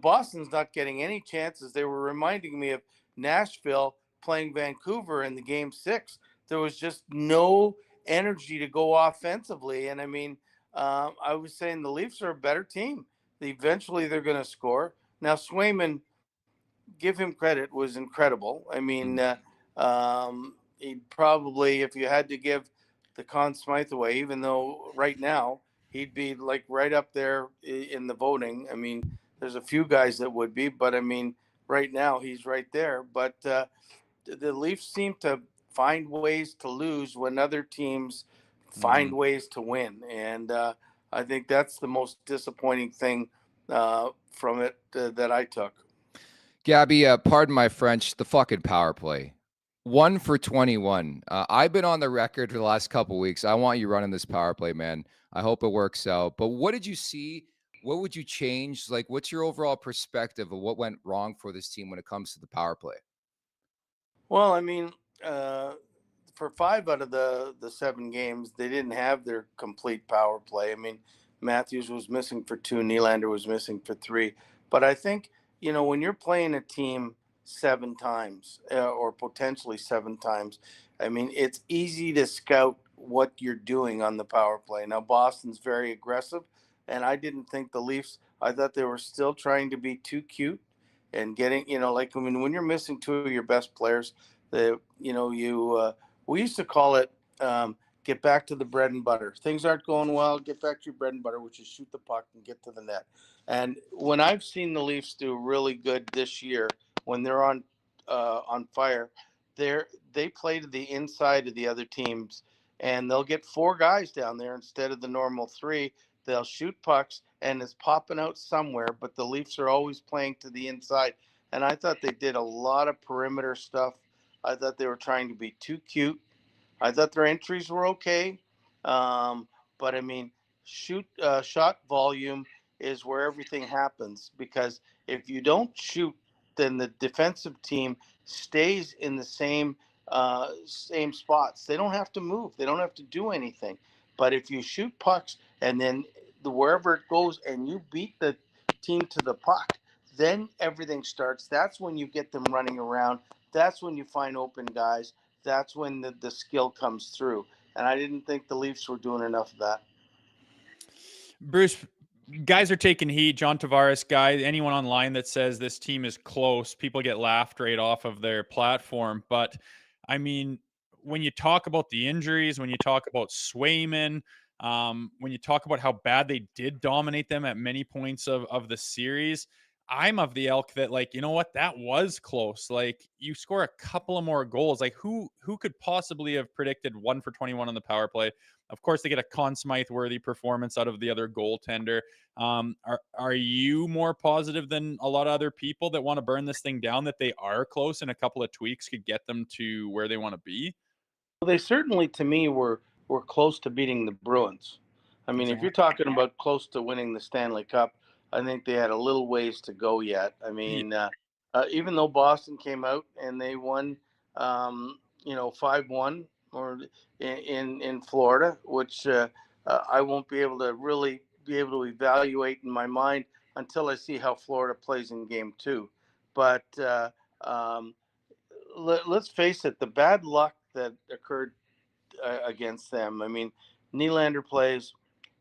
Boston's not getting any chances. They were reminding me of Nashville playing Vancouver in the game 6. There was just no energy to go offensively. And I mean, I was saying the Leafs are a better team. Eventually, they're going to score. Now, Swayman, give him credit, was incredible. I mean, he'd probably, if you had to give the Conn Smythe away, even though right now he'd be like right up there in the voting. I mean, there's a few guys that would be, but I mean, right now he's right there. But the Leafs seem to find ways to lose when other teams find ways to win. And I think that's the most disappointing thing from it that I took. Gabby, pardon my French, the fucking power play. 1 for 21. I've been on the record for the last couple of weeks. I want you running this power play, man. I hope it works out. But what did you see? What would you change? Like, what's your overall perspective of what went wrong for this team when it comes to the power play? Well, I mean, for 5 out of the 7 games, they didn't have their complete power play. I mean, Matthews was missing for 2, Nylander was missing for 3. But I think, when you're playing a team 7 times or potentially 7 times, I mean, it's easy to scout what you're doing on the power play. Now, Boston's very aggressive, and I didn't think the Leafs, I thought they were still trying to be too cute and getting, like, I mean, when you're missing 2 of your best players, we used to call it get back to the bread and butter. Things aren't going well, get back to your bread and butter, which is shoot the puck and get to the net. And when I've seen the Leafs do really good this year, when they're on fire, they play to the inside of the other teams, and they'll get 4 guys down there instead of the normal 3. They'll shoot pucks, and it's popping out somewhere, but the Leafs are always playing to the inside. And I thought they did a lot of perimeter stuff. I thought they were trying to be too cute. I thought their entries were okay. But I mean, shot volume is where everything happens, because if you don't shoot, then the defensive team stays in the same spots. They don't have to move. They don't have to do anything. But if you shoot pucks and then wherever it goes and you beat the team to the puck, then everything starts. That's when you get them running around. That's when you find open guys. That's when the skill comes through. And I didn't think the Leafs were doing enough of that. Bruce, guys are taking heat. John Tavares, anyone online that says this team is close, people get laughed right off of their platform. But I mean, when you talk about the injuries, when you talk about Swayman, when you talk about how bad they did dominate them at many points of the series, I'm of the ilk that, like, you know what, that was close. Like, you score a couple of more goals. Like, who could possibly have predicted 1 for 21 on the power play? Of course, they get a Conn Smythe worthy performance out of the other goaltender. Are you more positive than a lot of other people that want to burn this thing down, that they are close and a couple of tweaks could get them to where they want to be? Well, they certainly, to me, were close to beating the Bruins. I mean, if you're talking about close to winning the Stanley Cup, I think they had a little ways to go yet. I mean, even though Boston came out and they won, 5-1 or in Florida, which I won't be able to really be able to evaluate in my mind until I see how Florida plays in Game 2. But let's face it, the bad luck that occurred against them. I mean, Nylander plays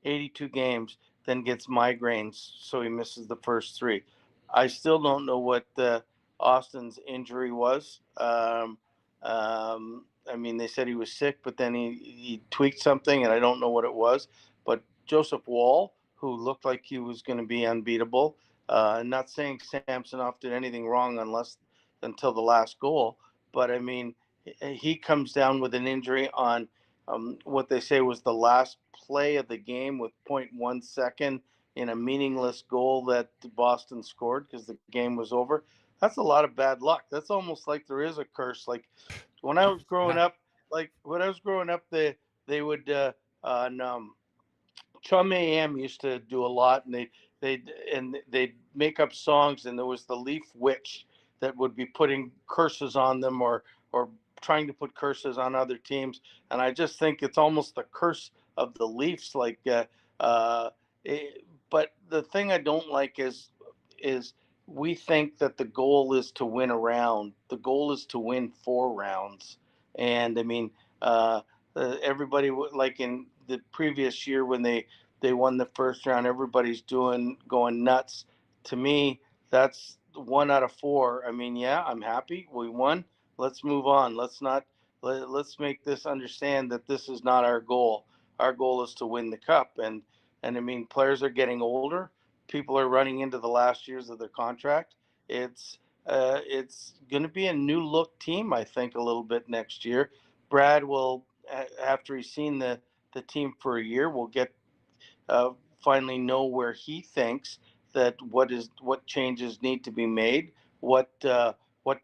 82 games, then gets migraines, so he misses the first 3. I still don't know what Austin's injury was. I mean, they said he was sick, but then he tweaked something, and I don't know what it was. But Joseph Woll, who looked like he was going to be unbeatable, not saying Samsonov did anything wrong until the last goal, but I mean, he comes down with an injury on what they say was the last play of the game with 0.1 second in a meaningless goal that Boston scored because the game was over. That's a lot of bad luck. That's almost like there is a curse. Like when I was growing up, they would Chum AM used to do a lot, and they'd make up songs, and there was the Leaf Witch that would be putting curses on them or trying to put curses on other teams. And I just think it's almost the curse of the Leafs. But the thing I don't like is we think that the goal is to win a round. The goal is to win 4 rounds. And I mean, everybody, like in the previous year when they won the first round, everybody's going nuts. To me, that's 1 out of 4. I mean, yeah, I'm happy we won. Let's move on. Let's make this understand that this is not our goal. Our goal is to win the cup. And I mean, players are getting older. People are running into the last years of their contract. It's going to be a new look team, I think, a little bit next year. Brad will, after he's seen the team for a year, will get finally know where he thinks that what changes need to be made, what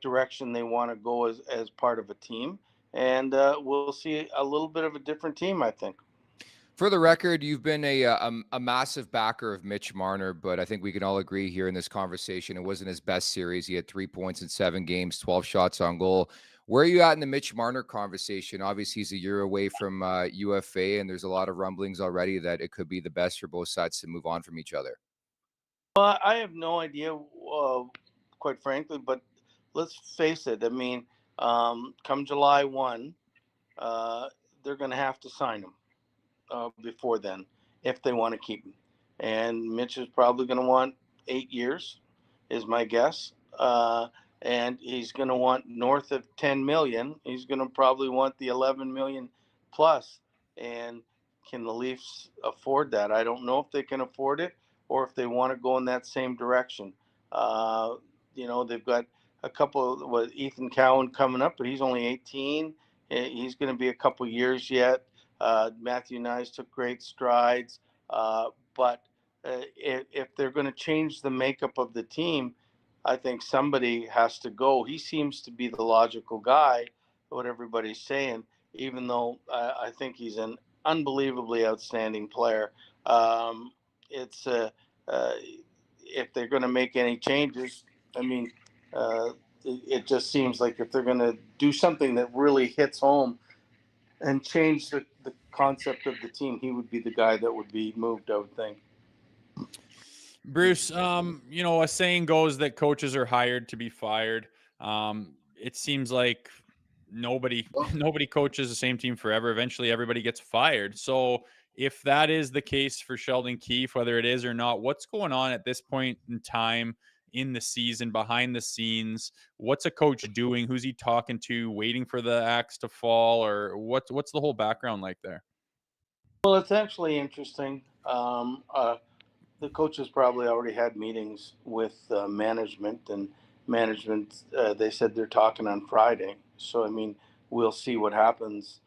direction they want to go as part of a team, and we'll see a little bit of a different team, I think. For the record, you've been a massive backer of Mitch Marner, but I think we can all agree here in this conversation, it wasn't his best series. He had 3 points in 7 games, 12 shots on goal. Where are you at in the Mitch Marner conversation? Obviously, he's a year away from UFA, and there's a lot of rumblings already that it could be the best for both sides to move on from each other. I have no idea, quite frankly, but let's face it. I mean, come July 1, they're going to have to sign him before then if they want to keep him. And Mitch is probably going to want 8 years, is my guess. And he's going to want north of 10 million. He's going to probably want the 11 million plus. And can the Leafs afford that? I don't know if they can afford it or if they want to go in that same direction. They've got a couple with Ethan Cowan coming up, but he's only 18. He's going to be a couple years yet. Matthew Nyes took great strides, but if they're going to change the makeup of the team, I think somebody has to go. He seems to be the logical guy, what everybody's saying, even though I think he's an unbelievably outstanding player. It's if they're going to make any changes, I mean, it just seems like if they're going to do something that really hits home and change the concept of the team, he would be the guy that would be moved, I would think. Bruce, a saying goes that coaches are hired to be fired. It seems like nobody coaches the same team forever. Eventually everybody gets fired. So if that is the case for Sheldon Keefe, whether it is or not, what's going on at this point in time in the season, behind the scenes? What's a coach doing? Who's he talking to? Waiting for the axe to fall, or what's the whole background like there? Well, it's actually interesting. The coaches probably already had meetings with management, and management, they said they're talking on Friday. So, I mean, we'll see what happens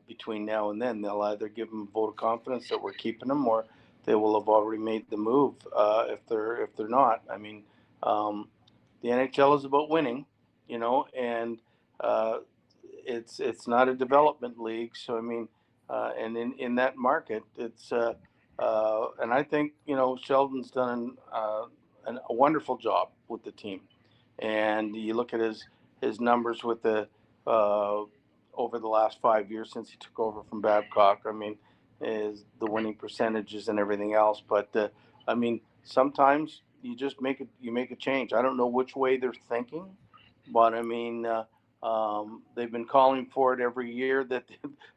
between now and then. They'll either give them a vote of confidence that we're keeping them, or they will have already made the move if they're not. I mean, the NHL is about winning, and it's not a development league. So, I mean, and in that market, it's and I think Sheldon's done a wonderful job with the team. And you look at his numbers with the over the last 5 years since he took over from Babcock. I mean, is the winning percentages and everything else. But I mean, sometimes you just make a change. I don't know which way they're thinking, but I mean. They've been calling for it every year that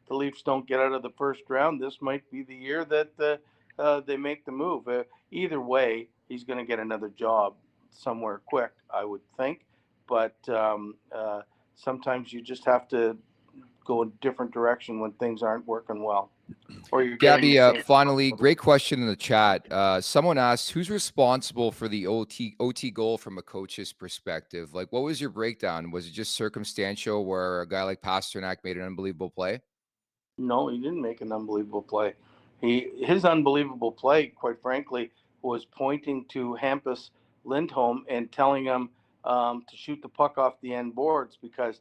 the Leafs don't get out of the first round. This might be the year that they make the move. Either way, he's going to get another job somewhere quick, I would think. But sometimes you just have to go a different direction when things aren't working well. Or you're Gabby, finally, great question in the chat. Someone asked, who's responsible for the OT goal from a coach's perspective? Like, what was your breakdown? Was it just circumstantial where a guy like Pasternak made an unbelievable play? No, he didn't make an unbelievable play. His unbelievable play, quite frankly, was pointing to Hampus Lindholm and telling him to shoot the puck off the end boards, because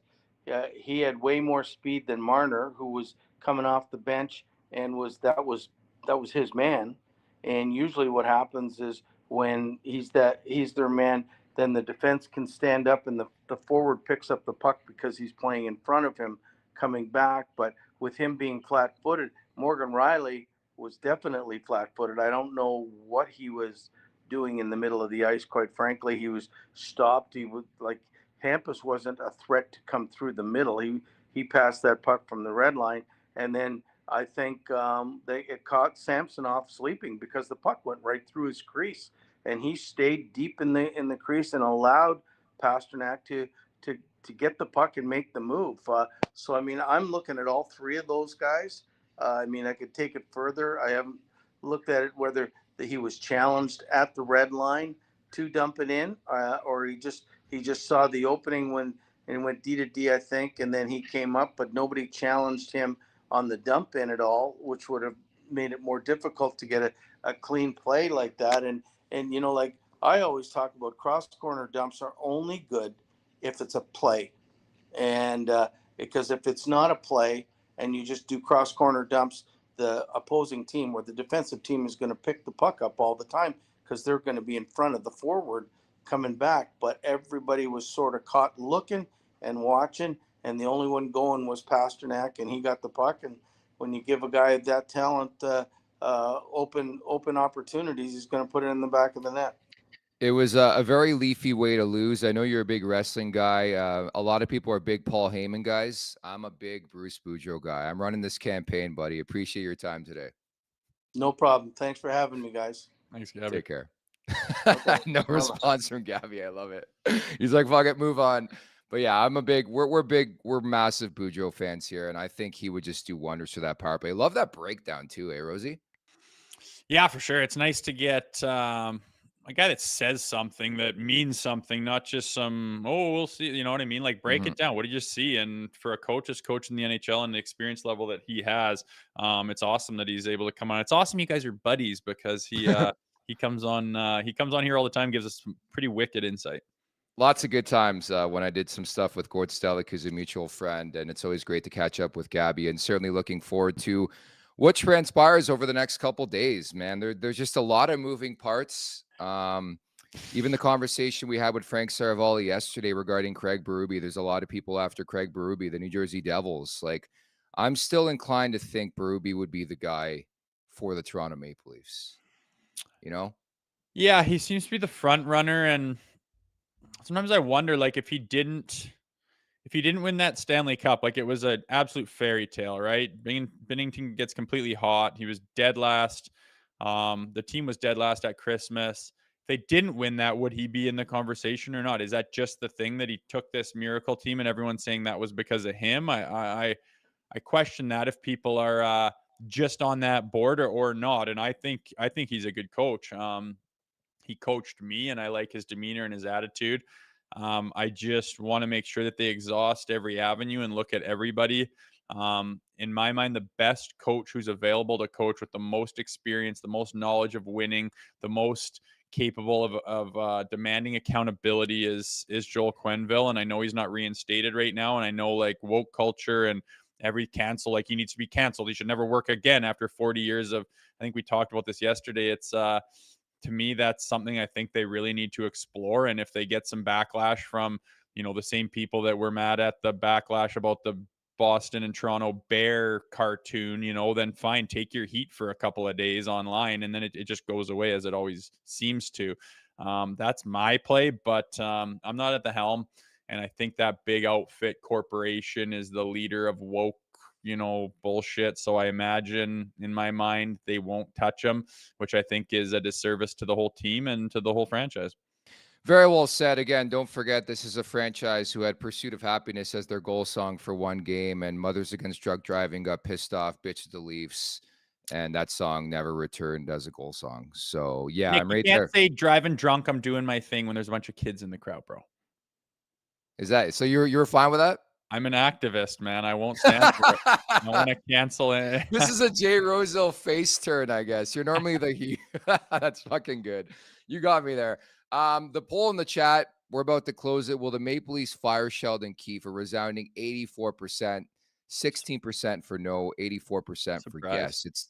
he had way more speed than Marner, who was coming off the bench and that was his man. And usually what happens is when he's their man, then the defense can stand up and the forward picks up the puck because he's playing in front of him coming back. But with him being flat-footed, Morgan Rielly was definitely flat-footed. I don't know what he was doing in the middle of the ice. Quite frankly, he was stopped. He was like, Hampus wasn't a threat to come through the middle. He passed that puck from the red line, and then I think it caught Samsonov sleeping because the puck went right through his crease, and he stayed deep in the crease and allowed Pastrnak to get the puck and make the move. So I mean, I'm looking at all three of those guys. I mean, I could take it further. I haven't looked at it whether he was challenged at the red line to dump it in, or he just saw the opening when and went D to D, I think, and then he came up, but nobody challenged him on the dump in at all, which would have made it more difficult to get a clean play like that. And you know, like I always talk about, cross corner dumps are only good if it's a play, and because if it's not a play and you just do cross corner dumps, the opposing team or the defensive team is going to pick the puck up all the time because they're going to be in front of the forward coming back. But everybody was sort of caught looking and watching, and the only one going was Pastrnak, and he got the puck. And when you give a guy that talent open opportunities, he's going to put it in the back of the net. It was a very Leafy way to lose. I know you're a big wrestling guy. A lot of people are big Paul Heyman guys. I'm a big Bruce Boudreau guy. I'm running this campaign, buddy. Appreciate your time today. No problem. Thanks for having me, guys. Thanks, Gabby. Take care. Okay. No response from Gabby. I love it. He's like, fuck it, move on. But yeah, we're massive Boudreau fans here, and I think he would just do wonders for that power play. Love that breakdown too, Rosie? Yeah, for sure. It's nice to get a guy that says something that means something, not just some, oh, we'll see. You know what I mean? Like, break it down. What did you see? And for a coach that's coaching the NHL and the experience level that he has, it's awesome that he's able to come on. It's awesome you guys are buddies, because he comes on here all the time, gives us some pretty wicked insight. Lots of good times when I did some stuff with Gord Stellick, who's a mutual friend, and it's always great to catch up with Gabby, and certainly looking forward to what transpires over the next couple days, man. There's just a lot of moving parts. Even the conversation we had with Frank Saravalli yesterday regarding Craig Berube, there's a lot of people after Craig Berube, the New Jersey Devils. Like, I'm still inclined to think Berube would be the guy for the Toronto Maple Leafs. You know? Yeah, he seems to be the front runner, and sometimes I wonder, like, if he didn't win that Stanley Cup, like, it was an absolute fairy tale, right? Binnington gets completely hot. He was dead last. The team was dead last at Christmas. If they didn't win that, would he be in the conversation or not? Is that just the thing that he took this miracle team and everyone's saying that was because of him? I question that, if people are just on that board or not. And I think he's a good coach. He coached me, and I like his demeanor and his attitude. I just want to make sure that they exhaust every avenue and look at everybody. In my mind, the best coach who's available to coach with the most experience, the most knowledge of winning, the most capable of demanding accountability is Joel Quenneville. And I know he's not reinstated right now. And I know, like, woke culture and every cancel, like, he needs to be canceled. He should never work again after 40 years of, I think we talked about this yesterday. It's, to me, that's something I think they really need to explore. And if they get some backlash from, the same people that were mad at the backlash about the Boston and Toronto Bear cartoon, then fine, take your heat for a couple of days online, and then it just goes away, as it always seems to. That's my play, but I'm not at the helm. And I think that big outfit corporation is the leader of woke, bullshit. So I imagine, in my mind, they won't touch him, which I think is a disservice to the whole team and to the whole franchise. Very well said. Again, don't forget, this is a franchise who had Pursuit of Happiness as their goal song for one game, and Mothers Against Drug Driving got pissed off, bitched the Leafs, and that song never returned as a goal song. So, yeah, Nick, I'm right you there. can't say driving drunk, I'm doing my thing when there's a bunch of kids in the crowd, bro. Is that so? You're fine with that? I'm an activist, man. I won't stand for it. I want to cancel it. This is a Jay Rosehill face turn, I guess. You're normally the he. That's fucking good. You got me there. The poll in the chat, we're about to close it. Will the Maple Leafs fire Sheldon Keefe? A resounding 84%, 16% for no, 84% for yes. It's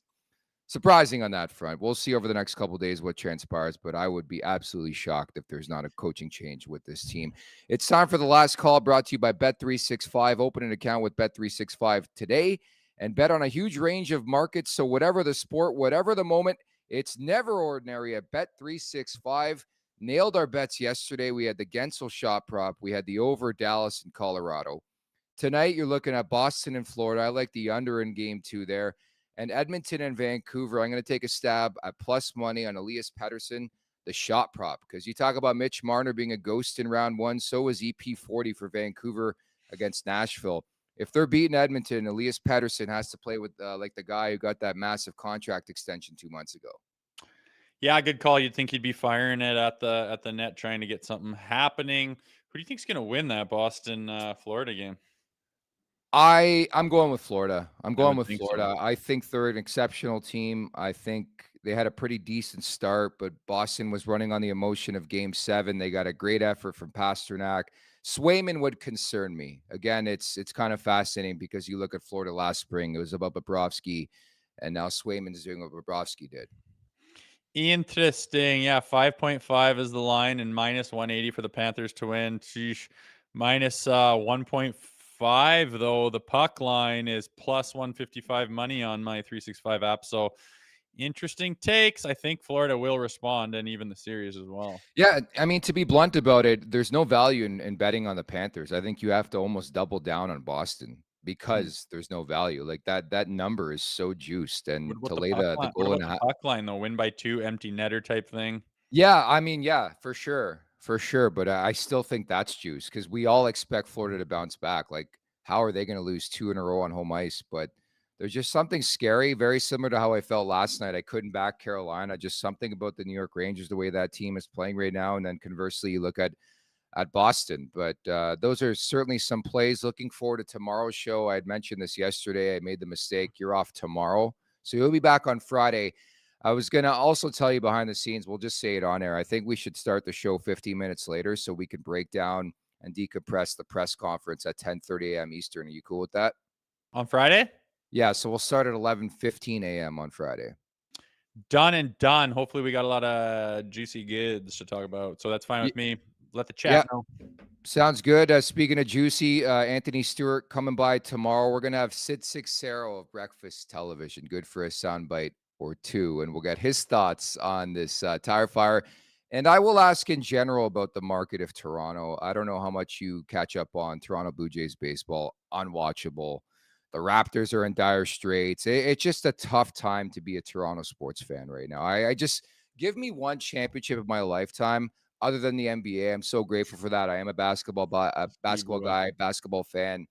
surprising on that front. We'll see over the next couple of days what transpires, but I would be absolutely shocked if there's not a coaching change with this team. It's time for the last call, brought to you by Bet365. Open an account with Bet365 today and bet on a huge range of markets. So whatever the sport, whatever the moment, It's never ordinary at Bet365. Nailed our bets yesterday. We had the Gensel shot prop. We had the over Dallas and Colorado. Tonight, you're looking at Boston and Florida. I like the under in game 2 there. And Edmonton and Vancouver, I'm going to take a stab at plus money on Elias Pettersson, the shot prop. Because you talk about Mitch Marner being a ghost in round 1, so is EP40 for Vancouver against Nashville. If they're beating Edmonton, Elias Pettersson has to play with like the guy who got that massive contract extension 2 months ago. Yeah, good call. You'd think he'd be firing it at the net, trying to get something happening. Who do you think's going to win that Boston Florida game? I'm going with Florida. I'm going with Florida. So. I think they're an exceptional team. I think they had a pretty decent start, but Boston was running on the emotion of Game 7. They got a great effort from Pasternak. Swayman would concern me. Again, it's kind of fascinating because you look at Florida last spring, it was about Bobrovsky, and now Swayman's doing what Bobrovsky did. Interesting. Yeah, 5.5 is the line and minus 180 for the Panthers to win. Sheesh. Minus 1.5, though. The puck line is plus 155 money on my 365 app. So interesting takes. I think Florida will respond, and even the series as well. Yeah, I mean, to be blunt about it, there's no value in betting on the Panthers. I think you have to almost double down on Boston because there's no value. Like that number is so juiced, and to lay the goal in a half. Puck line though, win by 2, empty netter type thing. Yeah, I mean, yeah, for sure. But I still think that's juice because we all expect Florida to bounce back. Like, how are they going to lose 2 in a row on home ice? But there's just something scary, very similar to how I felt last night. I couldn't back Carolina. Just something about the New York Rangers, the way that team is playing right now. And then conversely, you look at Boston. But those are certainly some plays. Looking forward to tomorrow's show. I had mentioned this yesterday. I made the mistake. You're off tomorrow. So you'll be back on Friday. I was going to also tell you behind the scenes, we'll just say it on air. I think we should start the show 15 minutes later so we can break down and decompress the press conference at 10:30 a.m. Eastern. Are you cool with that? On Friday? Yeah, so we'll start at 11:15 a.m. on Friday. Done and done. Hopefully we got a lot of juicy goods to talk about. So that's fine with me. Let the chat know. Sounds good. Speaking of juicy, Anthony Stewart coming by tomorrow. We're going to have Sid Sixero of Breakfast Television. Good for a soundbite or 2, and we'll get his thoughts on this tire fire. And I will ask in general about the market of Toronto. I don't know how much you catch up on Toronto Blue Jays baseball. Unwatchable. The Raptors are in dire straits. It's just a tough time to be a Toronto sports fan right now. I just give me one championship of my lifetime other than the NBA. I'm so grateful for that. I am a basketball guy, basketball fan.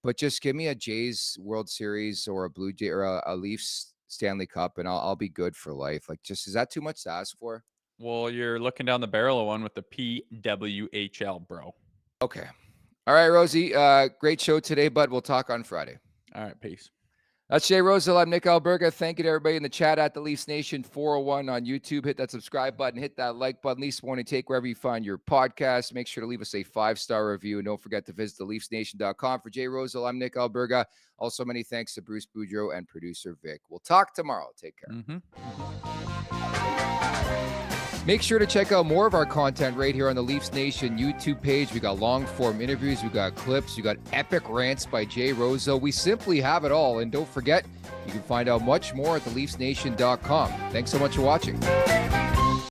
But just give me a Jays World Series or a Blue Jay or a Leafs Stanley Cup, and I'll be good for life. Like, just is that too much to ask for? Well, you're looking down the barrel of one with the PWHL, bro. Okay. All right, Rosie. Great show today, bud. We'll talk on Friday. All right, peace. That's Jay Rosehill. I'm Nick Alberga. Thank you to everybody in the chat at the Leafs Nation 401 on YouTube. Hit that subscribe button. Hit that like button. Leafs Morning Take wherever you find your podcast. Make sure to leave us a 5-star review. And don't forget to visit theleafsnation.com. For Jay Rosehill, I'm Nick Alberga. Also, many thanks to Bruce Boudreau and producer Vic. We'll talk tomorrow. Take care. Make sure to check out more of our content right here on the Leafs Nation YouTube page. We got long-form interviews. We got clips. We got epic rants by Jay Rosehill. We simply have it all. And don't forget, you can find out much more at theleafsnation.com. Thanks so much for watching.